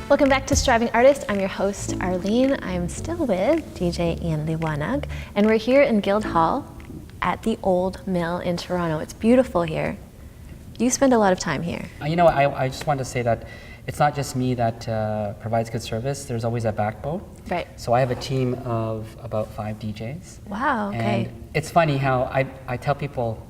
Welcome back to Striving Artist. I'm your host, Arlene. I'm still with DJ Ian Liwanag, and we're here in Guildhall at the Old Mill in Toronto. It's beautiful here. You spend a lot of time here. You know, I just want to say that it's not just me that provides good service. There's always a backbone. Right. So I have a team of about 5 DJs. Wow, okay. And it's funny how I tell people,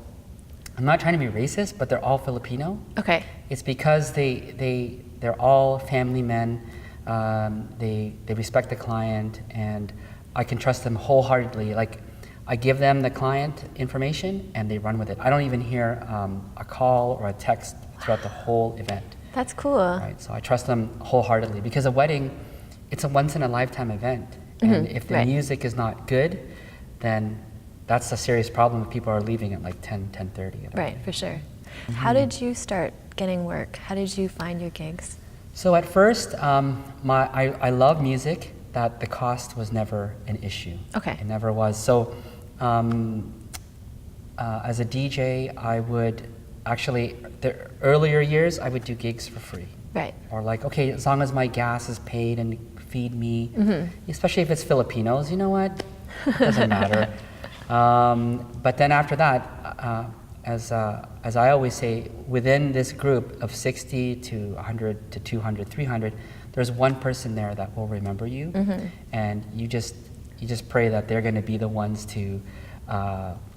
I'm not trying to be racist, but they're all Filipino. Okay. It's because they're all family men. They respect the client, and I can trust them wholeheartedly. Like, I give them the client information and they run with it. I don't even hear a call or a text throughout the whole event. That's cool. Right, so I trust them wholeheartedly because a wedding, it's a once in a lifetime event. And if the music is not good, then that's a serious problem if people are leaving at like 10:30. Right, for sure. How did you start getting work? How did you find your gigs? So at first, I love music, that the cost was never an issue. Okay. It never was. So as a DJ, I would actually, the earlier years, I would do gigs for free. Right. Or like, okay, as long as my gas is paid and feed me, especially if it's Filipinos, you know what? It doesn't matter. But then after that, as I always say, within this group of 60 to 100 to 200, 300, there's one person there that will remember you, and you just pray that they're going to be the ones to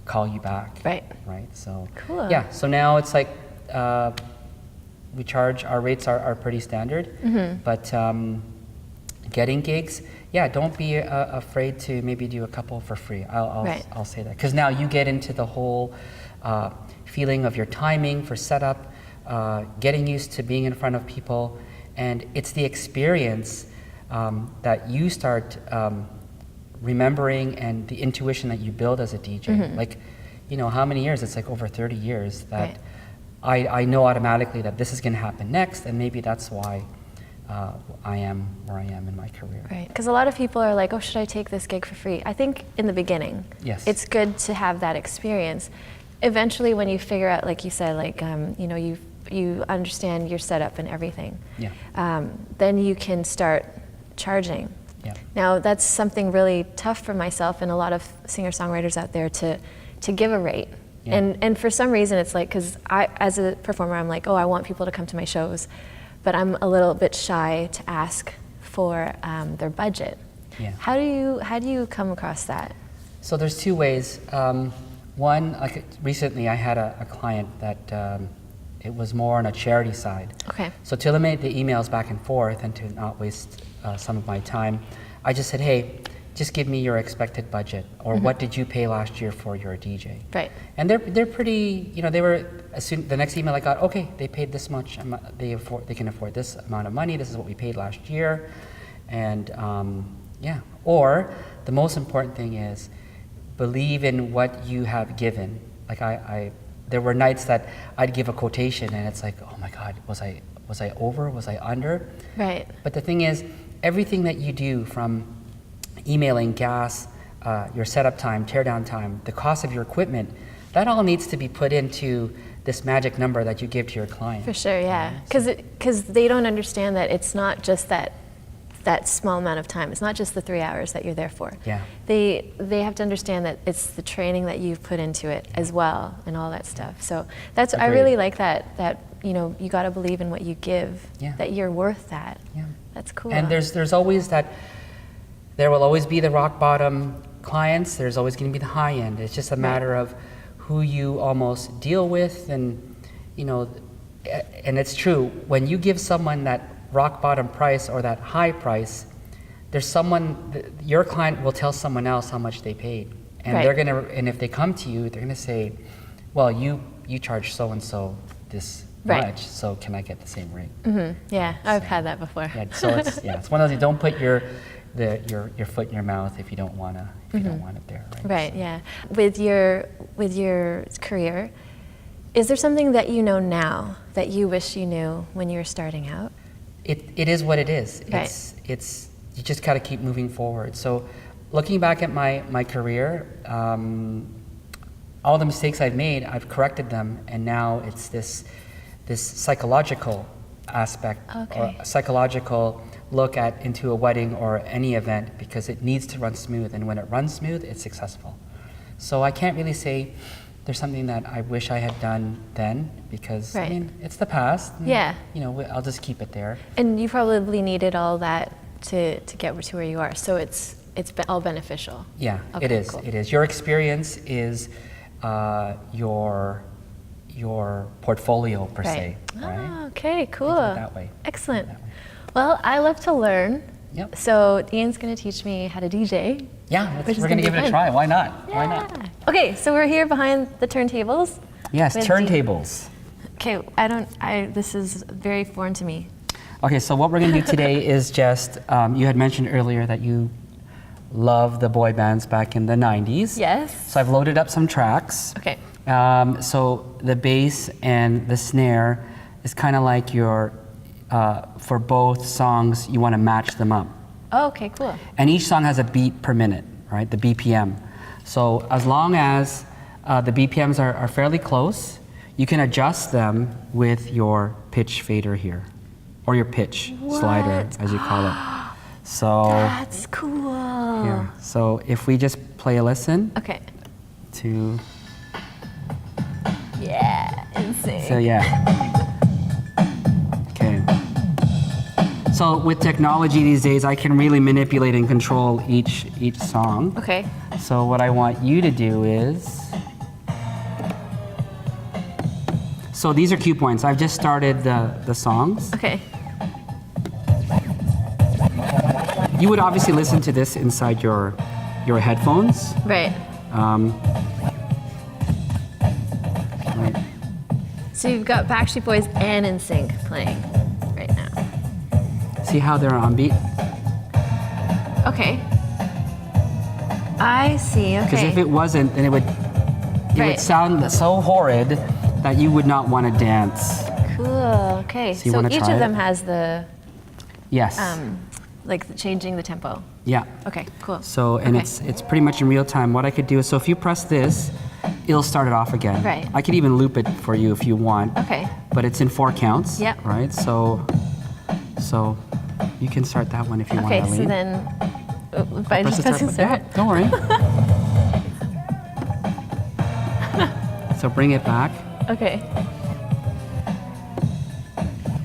call you back. Right. Right. So cool. Yeah. So now it's like we charge, our rates are pretty standard, but getting gigs, yeah, don't be afraid to maybe do a couple for free. I'll say that, because now you get into the whole feeling of your timing for setup, getting used to being in front of people, and it's the experience that you start remembering, and the intuition that you build as a DJ. Like, you know, how many years? It's like over 30 years that I know automatically that this is going to happen next, and maybe that's why I am where I am in my career. Right, because a lot of people are like, oh, should I take this gig for free? I think in the beginning, yes, it's good to have that experience. Eventually, when you figure out, like you said, like, you know, you understand your setup and everything, then you can start charging. Yeah. Now, that's something really tough for myself and a lot of singer-songwriters out there to give a rate. Yeah. And for some reason, it's like, because as a performer, I'm like, oh, I want people to come to my shows, but I'm a little bit shy to ask for their budget. Yeah. How do you come across that? So there's 2 ways. One, like recently I had a client that it was more on a charity side. Okay. So to eliminate the emails back and forth and to not waste some of my time, I just said, hey, just give me your expected budget, or what did you pay last year for your DJ? Right. And they're pretty, you know, they were, as soon, the next email I got, okay, they paid this much, they can afford this amount of money, this is what we paid last year, and yeah. Or the most important thing is believe in what you have given. Like there were nights that I'd give a quotation and it's like, oh my God, was I over? Was I under? Right. But the thing is, everything that you do, from emailing, gas, your setup time, teardown time, the cost of your equipment, that all needs to be put into this magic number that you give to your client. For sure, yeah. Because they don't understand that it's not just that small amount of time. It's not just the 3 hours that you're there for. Yeah. They have to understand that it's the training that you've put into it as well, and all that stuff. So that's, I really like that you know, you got to believe in what you give, that you're worth that. Yeah. That's cool. And there's always that, there will always be the rock bottom clients, there's always going to be the high end. It's just a matter of who you almost deal with, and, you know, and it's true, when you give someone that rock bottom price or that high price, there's someone, your client will tell someone else how much they paid, and they're gonna, and if they come to you, they're gonna say, well, you charge so and so this much, so can I get the same rate? Yeah, I've had that before. Yeah, so it's one of those, you don't put your foot in your mouth if you don't wanna, if you don't want it there. Right. Yeah. With your career, is there something that you know now that you wish you knew when you were starting out? It is what it is. It's you just got to keep moving forward. So looking back at my career, all the mistakes I've made, I've corrected them, and now it's this psychological aspect Okay. or a psychological look into a wedding or any event, because it needs to run smooth, and when it runs smooth, it's successful. So I can't really say there's something that I wish I had done then, because I mean, it's the past. And, you know, I'll just keep it there. And you probably needed all that to get to where you are, so it's all beneficial. Yeah, okay, it is. Cool. It is. Your experience is your portfolio per se. Right? Oh, okay, cool. That way. Excellent. That way. Well, I love to learn. Yep. So Ian's going to teach me how to DJ. Yeah, we're going to give it a try. Why not? Yeah. Why not? Okay, so we're here behind the turntables. Yes, turntables. Okay, this is very foreign to me. Okay, so what we're going to do today is just, you had mentioned earlier that you love the boy bands back in the 90s. Yes. So I've loaded up some tracks. Okay. So the bass and the snare is kind of like your, for both songs, you want to match them up. Oh, okay, cool. And each song has a beat per minute, right? The BPM. So as long as the BPMs are fairly close, you can adjust them with your pitch fader here, or your pitch slider, as you call it. So that's cool. Here. So if we just play a listen. Okay. To. Yeah, insane. So yeah. Okay. So with technology these days, I can really manipulate and control each song. Okay. So what I want you to do is, so these are cue points. I've just started the songs. Okay. You would obviously listen to this inside your headphones. Right. Right. So you've got Backstreet Boys and NSYNC playing right now. See how they're on beat? Okay. I see, okay. Because if it wasn't, then it would sound so horrid that you would not want to dance. Cool, okay. So each of them has the... Yes. Like changing the tempo. Yeah. Okay, cool. So, and it's pretty much in real time. What I could do is, so if you press this, it'll start it off again. Right. I could even loop it for you if you want. Okay. But it's in 4 counts. Yeah. Right? So you can start that one if you want, Arlene. Okay, so then, by just pressing start. Don't worry. So bring it back. Okay.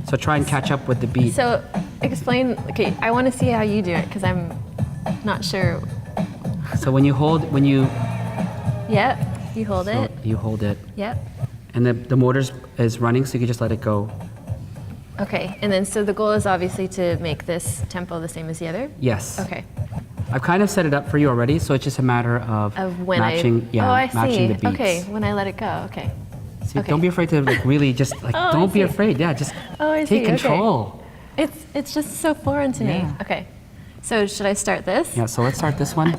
So try and catch up with the beat. So explain, okay, I want to see how you do it because I'm not sure. So when you... Yep, you hold it. You hold it. Yep. And the motor is running, so you can just let it go. Okay, and then so the goal is obviously to make this tempo the same as the other? Yes. Okay. I've kind of set it up for you already, so it's just a matter of when matching the beats. Okay, when I let it go, okay. See, don't be afraid to really just don't be afraid. Yeah, just take control. Okay. It's just so foreign to me. Okay. So should I start this? Yeah, so let's start this one.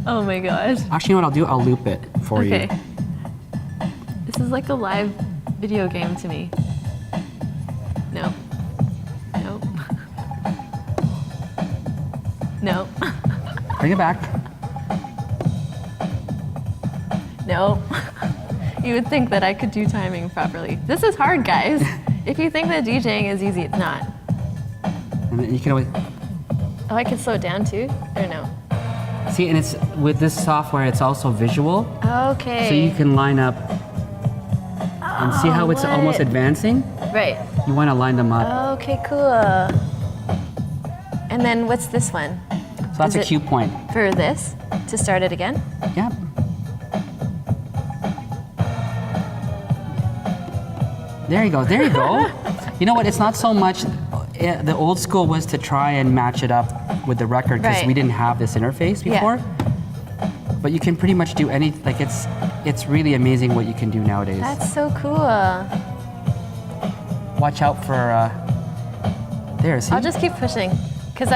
Oh my gosh. Actually, you know what I'll do? I'll loop it for you. Okay. This is like a live video game to me. No. Nope. Nope. Bring it back. Nope. You would think that I could do timing properly. This is hard, guys. If you think that DJing is easy, it's not. And then you can always... Oh, I can slow it down too? Or no? See, and it's with this software, it's also visual. Okay. So you can line up and see how it's almost advancing? Right. You want to line them up. Okay, cool. And then what's this one? So that's a cue point. For this, to start it again? Yep. There you go, there you go. You know what, it's not so much, the old school was to try and match it up with the record because we didn't have this interface before. Yeah. But you can pretty much do anything, like it's really amazing what you can do nowadays. That's so cool. Watch out for, there, see? I'll just keep pushing, because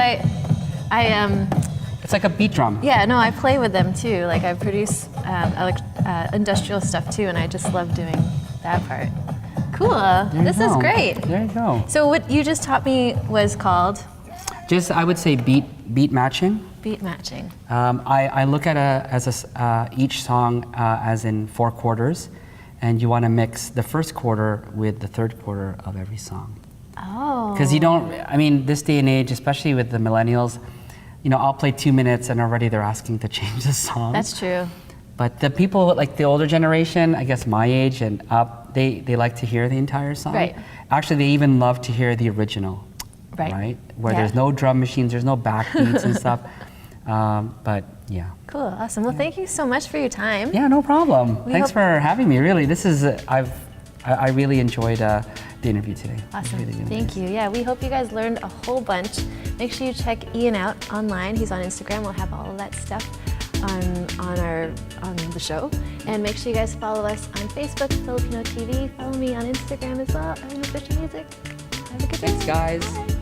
it's like a beat drum. Yeah, no, I play with them too. Like I produce industrial stuff too, and I just love doing that part. Cool. This is great. There you go. So what you just taught me was called? Just, I would say beat matching. Beat matching. I look at each song as in 4 quarters, and you want to mix the first quarter with the third quarter of every song. Oh. Because you don't, I mean, this day and age, especially with the millennials, you know, I'll play 2 minutes and already they're asking to change the song. That's true. But the people, like the older generation, I guess my age and up, they like to hear the entire song. Right. Actually, they even love to hear the original. Right. Where there's no drum machines, there's no backbeats and stuff. But yeah. Cool, awesome. Well, thank you so much for your time. Yeah, no problem. Thanks for having me. Really, this is I really enjoyed the interview today. Awesome. Really Thank you. Yeah, we hope you guys learned a whole bunch. Make sure you check Ian out online. He's on Instagram. We'll have all of that stuff on the show. And make sure you guys follow us on Facebook, Filipino TV. Follow me on Instagram as well. I'm Official Music. Have a good day. Thanks, guys. Bye.